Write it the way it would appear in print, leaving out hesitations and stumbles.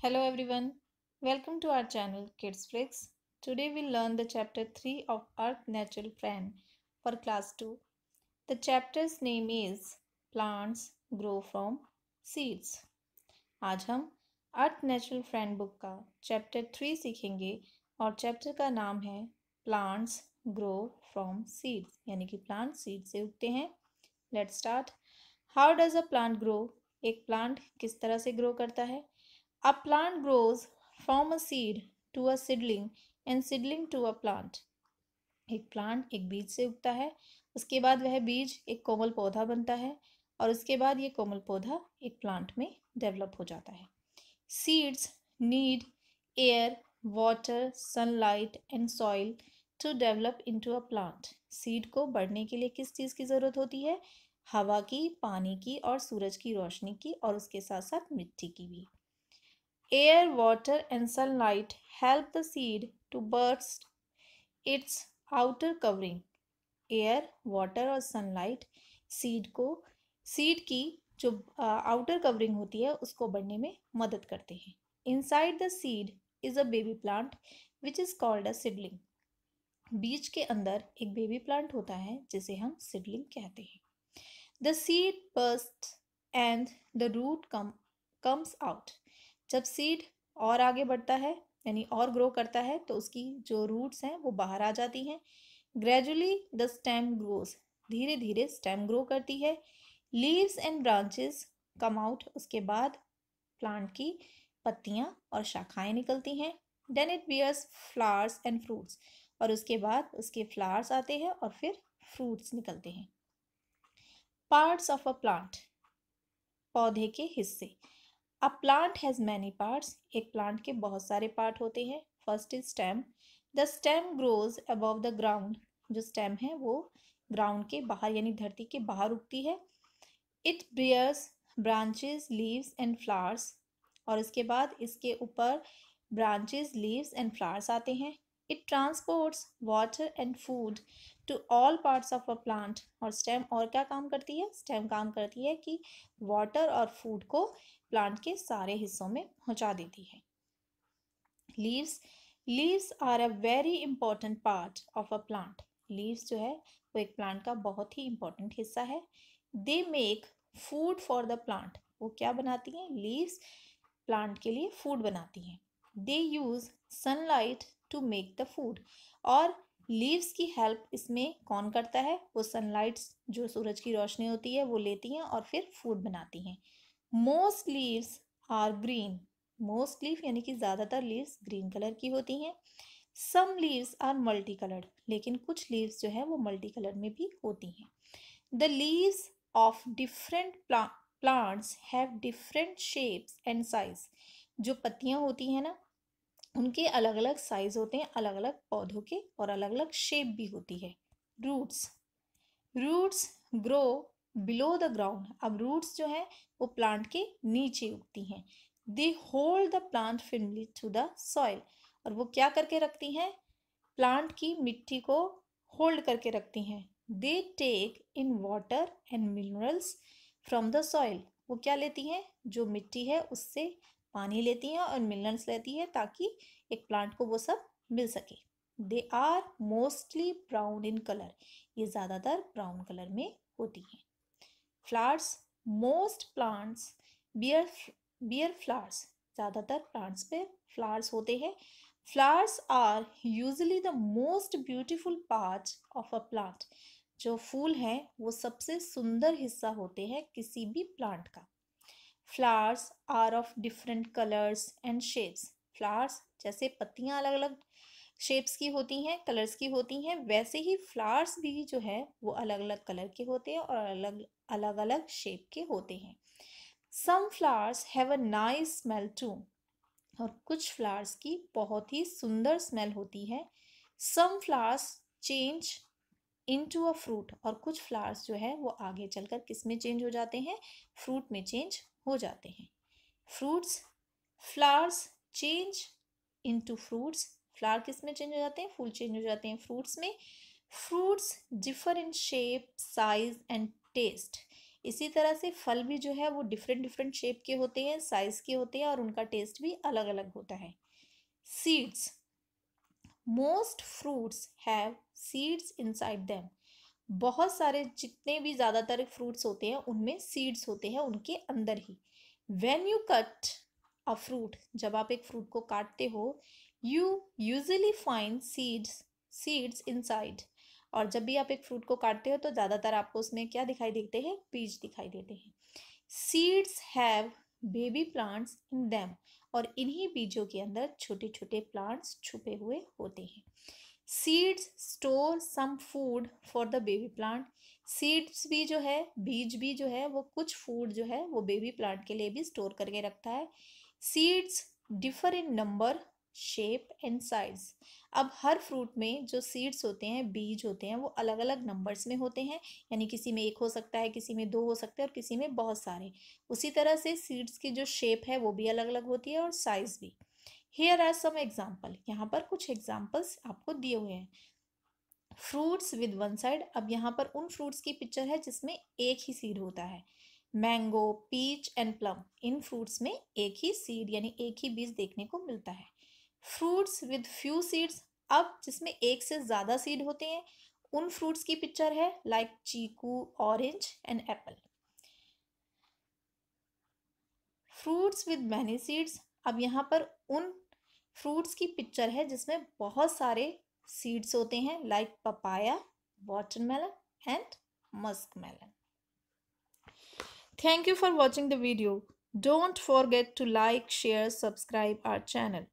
Hello everyone, welcome to our channel Kids Flix. Today we'll learn the chapter 3 of Earth Natural Friend for class 2. The chapter's name is Plants Grow from Seeds. आज हम अर्थ natural friend book का chapter 3 सीखेंगे और chapter का नाम है plants grow from seeds यानी कि प्लांट सीड से उगते हैं. Let's start. How does a plant grow? एक प्लांट किस तरह से ग्रो करता है? A plant grows from a seed to a seedling and seedling to a plant. एक प्लांट एक बीज से उगता है, उसके बाद वह बीज एक कोमल पौधा बनता है और उसके बाद ये कोमल पौधा एक प्लांट में डेवलप हो जाता है. Seeds need air, water, sunlight and soil to develop into a plant. Seed को बढ़ने के लिए किस चीज़ की ज़रूरत होती है? हवा की, पानी की और सूरज की रोशनी की और उसके साथ साथ मिट्टी की भी. Air, water, and sunlight help the seed to burst its outer covering. Air, water और सनलाइट सीड की जो आउटर कवरिंग होती है उसको बढ़ने में मदद करते हैं. Inside the seed is a baby plant which is called a seedling. बीज के अंदर एक बेबी प्लांट होता है जिसे हम सिडलिंग कहते हैं. The seed burst and the root comes out. जब सीड और आगे बढ़ता है यानी और ग्रो करता है तो उसकी जो रूट्स हैं वो बाहर आ जाती हैं. Gradually the stem grows. धीरे धीरे स्टेम ग्रो करती है. Leaves and branches come out. उसके बाद प्लांट की पत्तियां और शाखाएं निकलती हैं. Then it bears flowers and fruits. और उसके बाद उसके फ्लावर्स आते हैं और फिर फ्रूट्स निकलते हैं. Parts of a plant. पौधे के हिस्से. A plant has many parts. एक प्लांट के बहुत सारे पार्ट होते हैं. First is stem. The stem grows above the ground. जो स्टेम है वो ग्राउंड के बाहर यानी धरती के बाहर उगती है. It bears branches, leaves and flowers. और इसके बाद इसके ऊपर ब्रांचेस, लीव्स एंड फ्लावर्स आते हैं. It transports water and food to all parts of a plant. और स्टेम और क्या काम करती है? स्टेम काम करती है कि वाटर और फूड को प्लांट के सारे हिस्सों में पहुंचा देती है. Leaves are a very important part of a plant. Leaves जो है वो एक प्लांट का बहुत ही इंपॉर्टेंट हिस्सा है. They make food for the plant. वो क्या बनाती हैं? लीव्स प्लांट के लिए फूड बनाती हैं. They use sunlight to make the food. और लीव्स की हेल्प इसमें कौन करता है? वो सनलाइट जो सूरज की रोशनी होती है वो लेती हैं और फिर फूड बनाती हैं. Most leaves are green. Most leaf यानी कि ज़्यादातर लीव्स ग्रीन कलर की होती हैं. Some leaves are multi coloured. लेकिन कुछ लीव्स जो है वो मल्टी कलर में भी होती हैं. The leaves of different plants have different shapes and size. जो पत्तियां होती हैं ना उनके अलग अलग साइज होते हैं, अलग अलग पौधों के, और अलग अलग शेप भी होती है. Roots. Roots grow below the ground. अब रूट्स जो है वो प्लांट के नीचे उगती हैं. They hold the plant firmly to the soil. और वो क्या करके रखती हैं? प्लांट की मिट्टी को होल्ड करके रखती हैं. They take in water and minerals from the soil. वो क्या लेती हैं? जो मिट्टी है उससे पानी लेती हैं और मिनरल्स लेती है ताकि एक प्लांट को वो सब मिल सके. They are mostly brown in colour. ये ज़्यादातर ब्राउन कलर में होती हैं. Flowers. Most plants bear flowers. ज़्यादातर प्लांट्स पे फ्लावर्स होते हैं. Flowers are usually the most beautiful part of a plant. जो फूल हैं वो सबसे सुंदर हिस्सा होते हैं किसी भी प्लांट का. Flowers are of different colours and shapes. Flowers जैसे पत्तियां अलग अलग शेप्स की होती हैं, कलर्स की होती हैं, वैसे ही फ्लावर्स भी जो है वो अलग अलग कलर के होते हैं और अलग अलग अलग शेप के होते हैं. Some flowers have a nice smell too. और कुछ फ्लावर्स की बहुत ही सुंदर स्मेल होती है. Some flowers change into a fruit. और कुछ फ्लावर्स जो है वो आगे चलकर किस में चेंज हो जाते हैं? फ्रूट में चेंज हो जाते हैं. Fruits. Flowers change into fruits. Flower किस में चेंज हो जाते हैं? फूल चेंज हो जाते हैं फ्रूट्स में. Fruits differ in shape, size and taste. इसी तरह से फल भी जो है वो डिफरेंट डिफरेंट शेप के होते हैं, साइज के होते हैं, और उनका टेस्ट भी अलग अलग होता है। Seeds, most fruits have seeds inside them. बहुत सारे जितने भी ज़्यादातर फ्रूट्स होते हैं उनमें सीड्स होते हैं उनके अंदर ही। When you cut a fruit, जब आप एक फ्रूट को काटते हो, you usually find seeds inside. और जब भी आप एक फ्रूट को काटते हो तो ज़्यादातर आपको उसमें क्या दिखाई देते हैं? बीज दिखाई देते हैं। Seeds have baby plants in them, और इन्हीं बीजों के अंदर छोटे छोटे प्लांट्स छुपे हुए होते हैं। Seeds store some food for the baby plant. Seeds भी जो है, बीज भी जो है, वो कुछ फूड जो है वो बेबी प्लांट के लिए भी स्टोर करके रखता है। Seeds differ in number, shape and size. अब हर फ्रूट में जो सीड्स होते हैं, बीज होते हैं, वो अलग अलग नंबर्स में होते हैं, यानी किसी में एक हो सकता है, किसी में दो हो सकते हैं, और किसी में बहुत सारे। उसी तरह से सीड्स की जो शेप है वो भी अलग अलग होती है, और साइज भी। हियर आर सम एग्जाम्पल, यहाँ पर कुछ एग्जाम्पल्स आपको दिए हुए हैं। फ्रूट्स विद वन साइड, अब यहाँ पर उन फ्रूट्स की पिक्चर है जिसमें एक ही सीड होता है। मैंगो, पीच एंड प्लम, इन फ्रूट्स में एक ही सीड यानी एक ही बीज देखने को मिलता है। फ्रूट्स विद फ्यू सीड्स, अब जिसमें एक से ज्यादा सीड होते हैं उन फ्रूट्स की पिक्चर है, like chikoo, orange and apple. Fruits with many seeds, अब यहाँ पर उन फ्रूट्स की पिक्चर है जिसमें बहुत सारे सीड्स होते हैं, like papaya, watermelon and muskmelon. Thank you for watching the video. Don't forget to like, share, subscribe our channel.